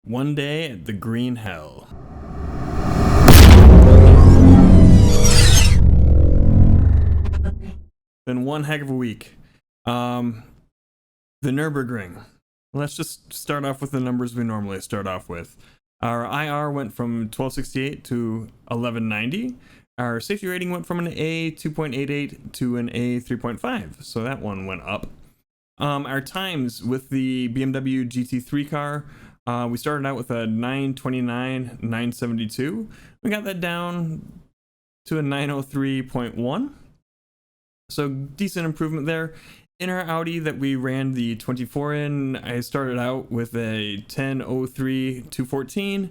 One day at the Green Hell. Been one heck of a week. The Nurburgring. Let's just start off with the numbers we normally start off with. Our IR went from 1268 to 1190. Our safety rating went from an A 2.88 to an A 3.5, so that one went up. Our times with the BMW GT3 car, we started out with a 929, 972. We got that down to a 903.1. So decent improvement there. In our Audi that we ran the 24 in, I started out with a 1003, 214.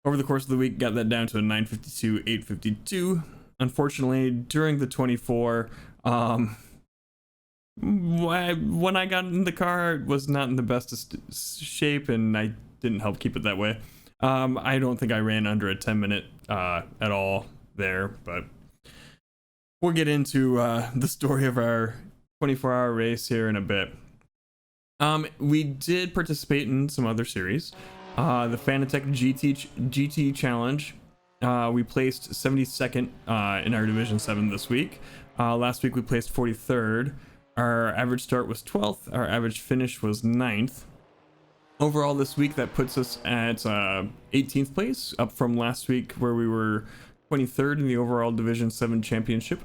Over the course of the week, got that down to a 952, 852. Unfortunately, during the 24, when I got in the car, it was not in the best shape, and I didn't help keep it that way. I don't think I ran under a 10-minute at all there, but we'll get into the story of our 24-hour race here in a bit. We did participate in some other series. The Fanatec GT Challenge. We placed 72nd in our Division 7 this week. Last week we placed 43rd. Our average start was 12th. Our average finish was 9th. Overall this week that puts us at 18th place, up from last week where we were 23rd in the overall Division 7 championship.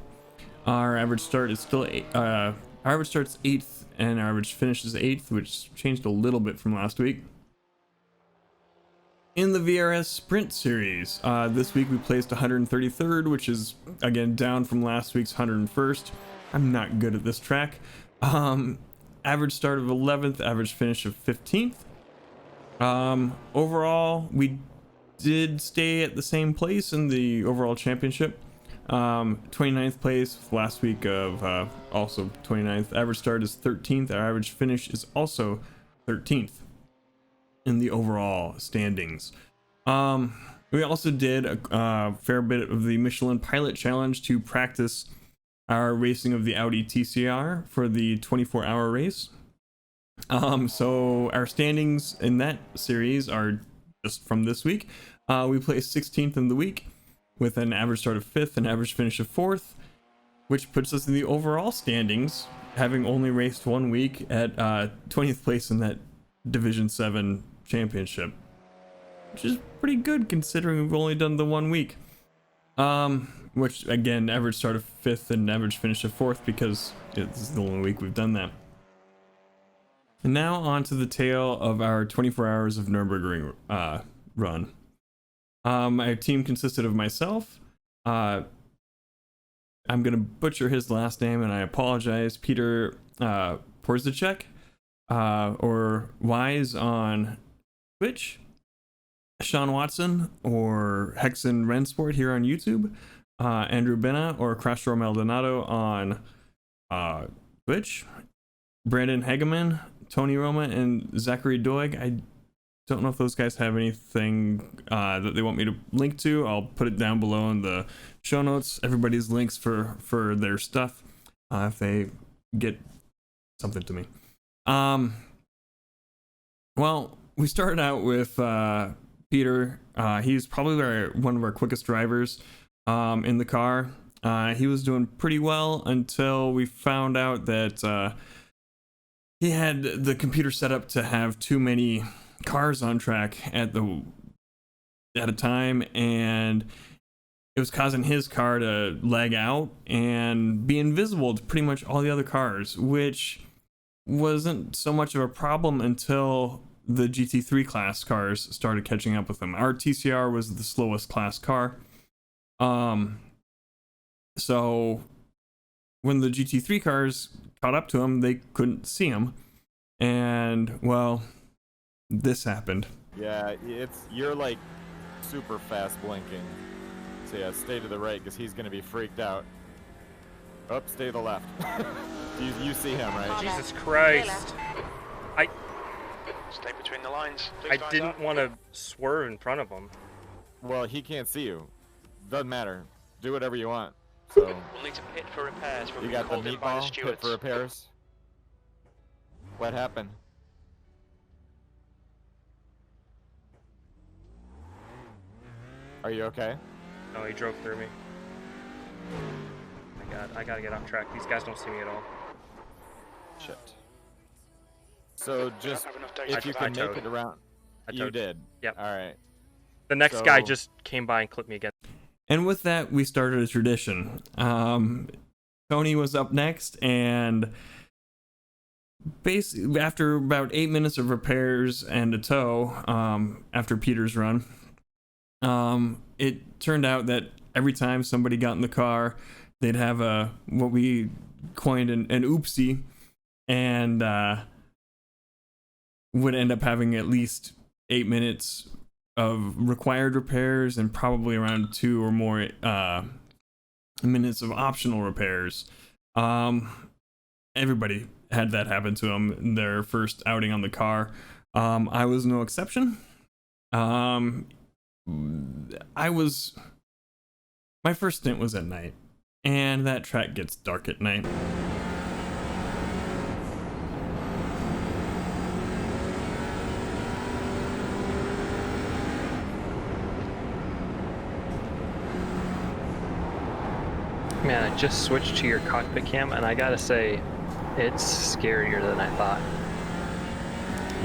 Our average start is still our average start's 8th and our average finish is 8th, which changed a little bit from last week. In the VRS Sprint Series, this week we placed 133rd, which is again down from last week's 101st. I'm not good at this track. Average start of 11th, average finish of 15th. Overall, we did stay at the same place in the overall championship. 29th place last week of also 29th. Average start is 13th. Our average finish is also 13th in the overall standings. We also did a fair bit of the Michelin Pilot Challenge to practice our racing of the Audi TCR for the 24-hour race. So our standings in that series are just from this week. We placed 16th in the week with an average start of 5th and average finish of 4th, which puts us in the overall standings, having only raced 1 week at 20th place in that Division 7 championship, which is pretty good considering we've only done the 1 week. Which again, average start of 5th and average finish of 4th, because this is the only week we've done that. And now on to the tale of our 24 hours of Nurburgring run. Our team consisted of myself. I'm gonna butcher his last name and I apologize. Peter Porzacek, or Wise on Twitch. Sean Watson or Hexen Rensport here on YouTube. Andrew Bena or Crashro Maldonado on Twitch. Brandon Hagaman, Tony Roma, and Zachary Doig. I don't know if those guys have anything that they want me to link to. I'll put it down below in the show notes. Everybody's links for their stuff if they get something to me. Well, we started out with Peter. He's probably one of our quickest drivers in the car. He was doing pretty well until we found out that he had the computer set up to have too many cars on track at a time, and it was causing his car to lag out and be invisible to pretty much all the other cars, which wasn't so much of a problem until the GT3 class cars started catching up with him. Our TCR was the slowest class car. So when the GT3 cars caught up to him, they couldn't see him. And well, this happened. Yeah, you're like super fast blinking. So yeah, stay to the right because he's gonna be freaked out. Oh, stay to the left. you see him, right? Jesus Christ. Stay between the lines. I didn't want to swerve in front of him. Well, he can't see you. Doesn't matter. Do whatever you want. So We'll need to pit for repairs. you got the meatball pit for repairs. What happened? Are you okay? Oh, he drove through me. Oh my god, I gotta get off track. These guys don't see me at all. Shit. So just have enough data. if you I can make towed. it around, I you towed. did. Yep. All right. The next guy So- just came by and clipped me again. And with that, we started a tradition. Tony was up next, and basically after about 8 minutes of repairs and a tow, after Peter's run, it turned out that every time somebody got in the car, they'd have a what we coined an oopsie, and would end up having at least 8 minutes of required repairs and probably around 2 or more minutes of optional repairs. Everybody had that happen to them in their first outing on the car. I was no exception. My first stint was at night, and that track gets dark at night. Man, I just switched to your cockpit cam, and I gotta say, it's scarier than I thought.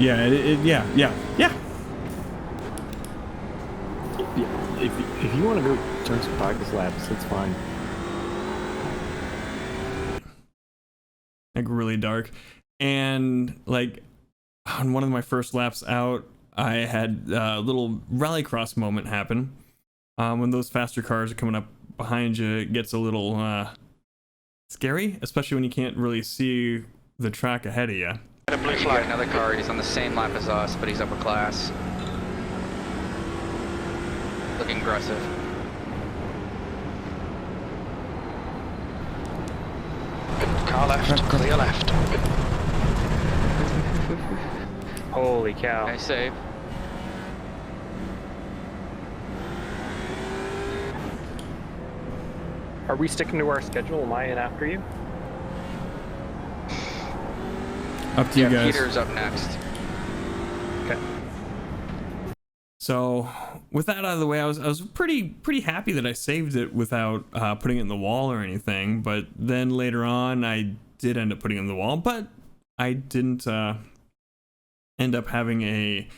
Yeah, yeah. Yeah, if you want to go turn some practice laps, it's fine. Like really dark. And like on one of my first laps out, I had a little rallycross moment happen. When those faster cars are coming up behind you, it gets a little scary, especially when you can't really see the track ahead of you. A blue You got flag. another car, he's on the same lap as us, but he's upper class. Looking aggressive. Car left. Clear left. Holy cow. Nice save. Are we sticking to our schedule? Am I in after you? Up to you guys. Peter's up next. Okay. So with that out of the way, I was pretty happy that I saved it without putting it in the wall or anything. But then later on, I did end up putting it in the wall, but I didn't end up having a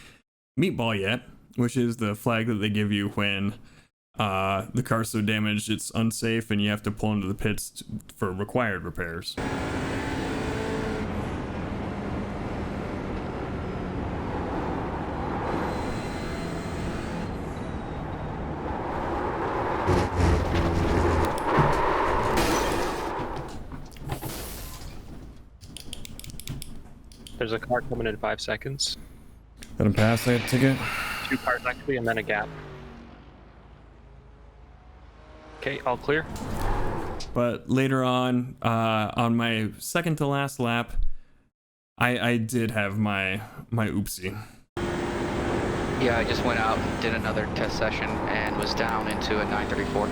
meatball yet, which is the flag that they give you when the car's so damaged it's unsafe and you have to pull into the pits for required repairs. There's a car coming in 5 seconds. Let him pass that ticket. 2 cars actually, and then a gap. Okay, all clear. But later on my second to last lap, I did have my oopsie. Yeah, I just went out and did another test session and was down into a 934.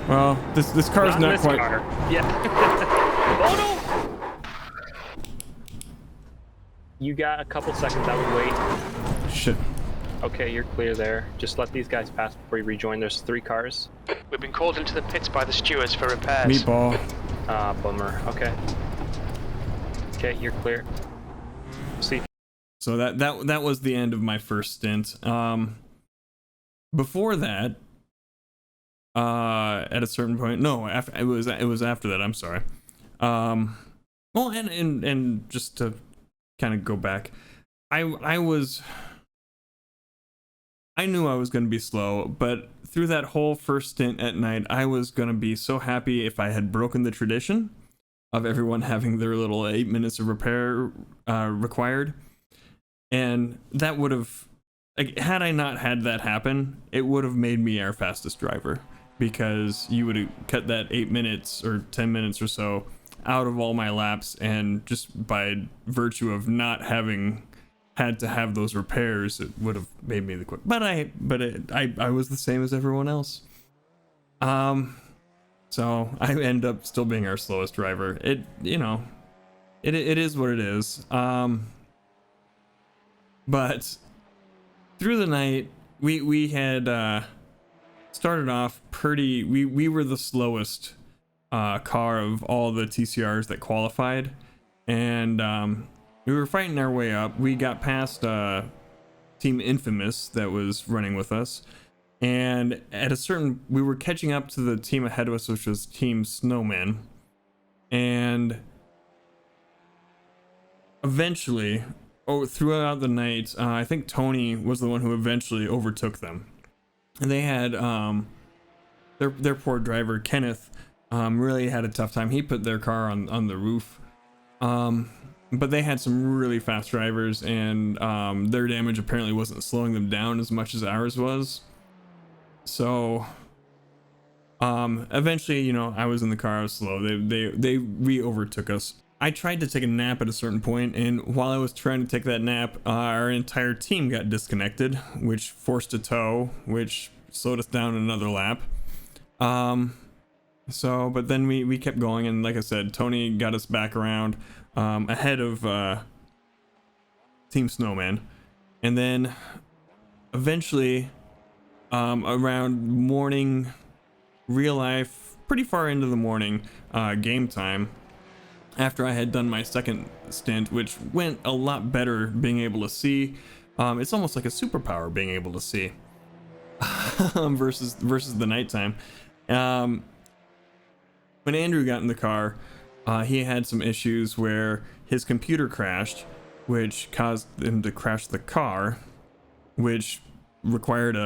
Well, this car's Not not this quite. car. Yeah. Oh no! You got a couple seconds. I would wait. Shit. Okay, you're clear there. Just let these guys pass before you rejoin. There's 3 cars. We've been called into the pits by the stewards for repairs. Meatball. Ah, bummer. Okay. Okay, you're clear. See. So that was the end of my first stint. Before that, at a certain point, no, after it was after that. I'm sorry. Well, and just to kind of go back, I knew I was going to be slow, but through that whole first stint at night, I was going to be so happy if I had broken the tradition of everyone having their little 8 minutes of repair required. And that would have, like, had I not had that happen, it would have made me our fastest driver, because you would have cut that 8 minutes or 10 minutes or so out of all my laps, and just by virtue of not having had to have those repairs, it would have made me the quick. But I was the same as everyone else. So I end up still being our slowest driver. It is what it is. But through the night, we had started off pretty. We were the slowest car of all the TCRs that qualified, and we were fighting our way up. We got past Team Infamous that was running with us, and at a certain, we were catching up to the team ahead of us, which was Team Snowman, and eventually, throughout the night, I think Tony was the one who eventually overtook them, and they had their poor driver Kenneth really had a tough time. He put their car on the roof, but they had some really fast drivers, and their damage apparently wasn't slowing them down as much as ours was. So eventually, you know, I was in the car, I was slow. They overtook us. I tried to take a nap at a certain point, and while I was trying to take that nap, our entire team got disconnected, which forced a tow, which slowed us down another lap. But then we kept going, and like I said, Tony got us back around ahead of Team Snowman, and then eventually around morning, real life, pretty far into the morning, game time, after I had done my second stint, which went a lot better being able to see. It's almost like a superpower being able to see versus the nighttime. When Andrew got in the car, he had some issues where his computer crashed, which caused him to crash the car, which required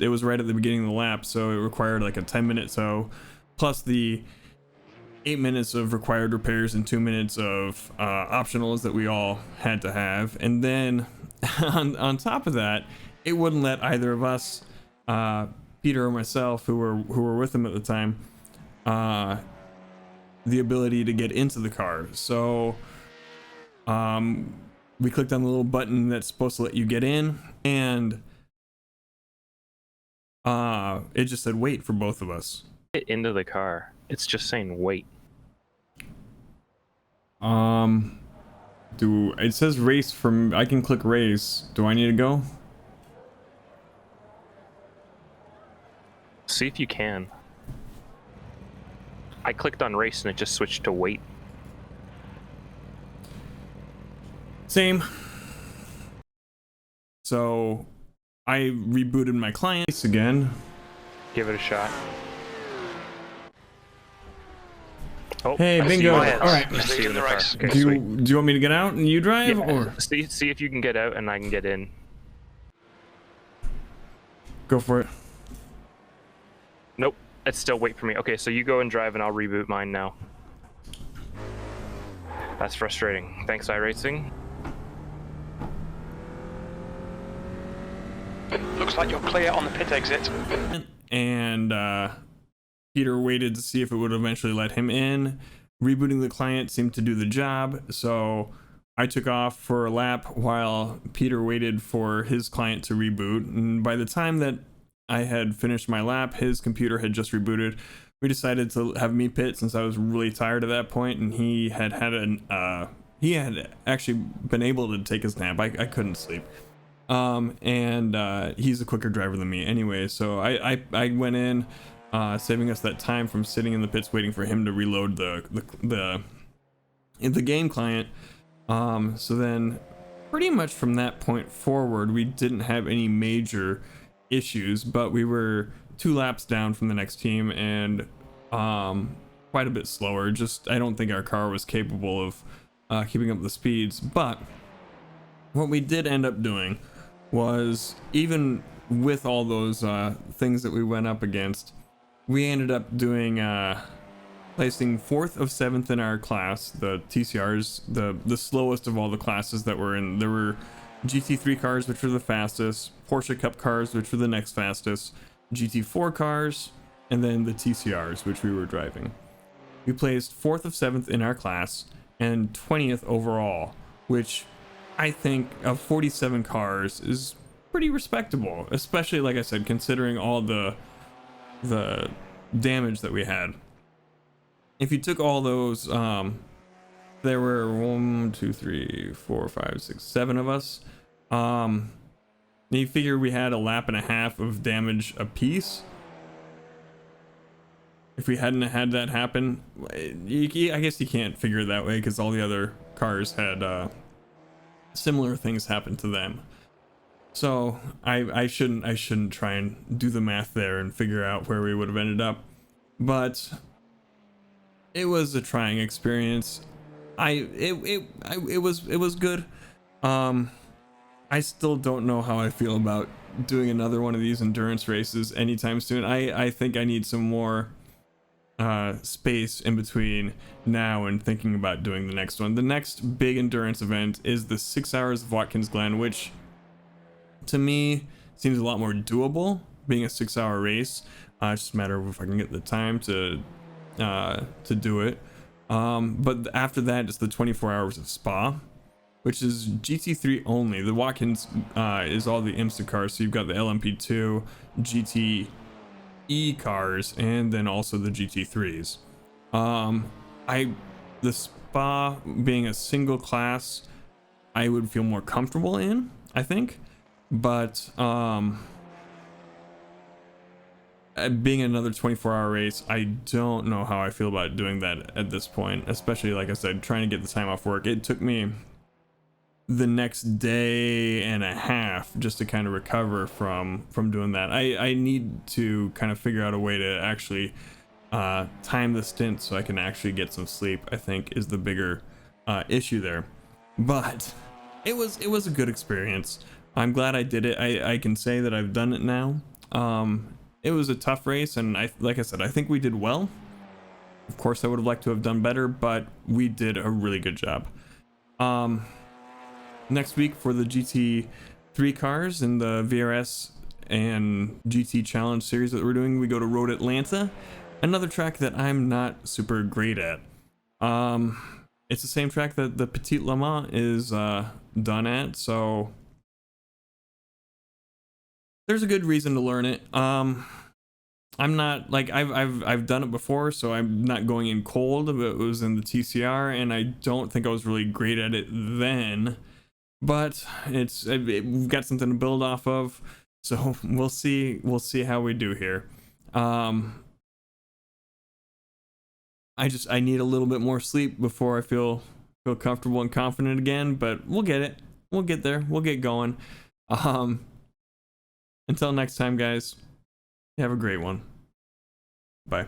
it was right at the beginning of the lap, so it required like a 10-minute tow, plus the 8 minutes of required repairs and 2 minutes of optionals that we all had to have. And then on top of that, it wouldn't let either of us, Peter or myself, who were with him at the time, the ability to get into the car. So we clicked on the little button that's supposed to let you get in, and it just said wait for both of us. Get into the car. It's just saying wait. It says race from, I can click race. Do I need to go? See if you can. I clicked on race and it just switched to wait. Same. So I rebooted my client again. Give it a shot. Oh, Hey, I see bingo. you. All right. I see you in the Race. car. Okay, Do sweet. you want me to get out and you drive, Yeah, or see if you can get out and I can get in. go for it? Nope, it's still wait for me. Okay, so you go and drive and I'll reboot mine now. That's frustrating. Thanks, iRacing. Looks like you're clear on the pit exit. And Peter waited to see if it would eventually let him in. Rebooting the client seemed to do the job, so I took off for a lap while Peter waited for his client to reboot. And by the time that I had finished my lap, his computer had just rebooted. We decided to have me pit since I was really tired at that point, and he had actually been able to take his nap. I couldn't sleep. He's a quicker driver than me anyway, so I went in, saving us that time from sitting in the pits waiting for him to reload the game client. So then pretty much from that point forward, we didn't have any major issues, but we were 2 laps down from the next team, and quite a bit slower. Just, I don't think our car was capable of keeping up the speeds. But what we did end up doing was, even with all those things that we went up against, we ended up doing placing 4th of 7th in our class, the TCRs, the slowest of all the classes that were in. There were GT3 cars, which were the fastest, Porsche Cup cars, which were the next fastest, GT4 cars, and then the TCRs, which we were driving. We placed 4th of 7th in our class and 20th overall, which I think of 47 cars is pretty respectable, especially, like I said, considering all the damage that we had. If you took all those, there were 1, 2, 3, 4, 5, 6, 7 of us. You figure we had a lap and a half of damage apiece. If we hadn't had that happen, I guess you can't figure it that way because all the other cars had similar things happen to them. So I shouldn't try and do the math there and figure out where we would have ended up. But it was a trying experience. It was good. I still don't know how I feel about doing another one of these endurance races anytime soon. I think I need some more space in between now and thinking about doing the next one. The next big endurance event is the 6 hours of Watkins Glen, which to me seems a lot more doable, being a 6-hour race. It's just a matter of if I can get the time to do it. But after that, it's the 24 hours of Spa, which is GT3 only. The Watkins is all the IMSA cars, so you've got the LMP2, GT cars, and then also the GT3s. The Spa being a single class, I would feel more comfortable in, I think, but being another 24-hour race, I don't know how I feel about doing that at this point, especially, like I said, trying to get the time off work. It took me the next day and a half just to kind of recover from doing that. I need to kind of figure out a way to actually time the stint so I can actually get some sleep, I think is the bigger issue there. But it was a good experience. I'm glad I did it. I can say that I've done it now. It was a tough race, and like I said, I think we did well. Of course, I would have liked to have done better, but we did a really good job. Next week for the GT3 cars in the VRS and GT Challenge series that we're doing, we go to Road Atlanta, another track that I'm not super great at. It's the same track that the Petit Le Mans is done at, so there's a good reason to learn it. I'm not like I've done it before, so I'm not going in cold. It was in the TCR, and I don't think I was really great at it then. But we've got something to build off of, so we'll see how we do here. I need a little bit more sleep before I feel comfortable and confident again, but we'll get it. We'll get there. We'll get going. Until next time, guys, have a great one. Bye.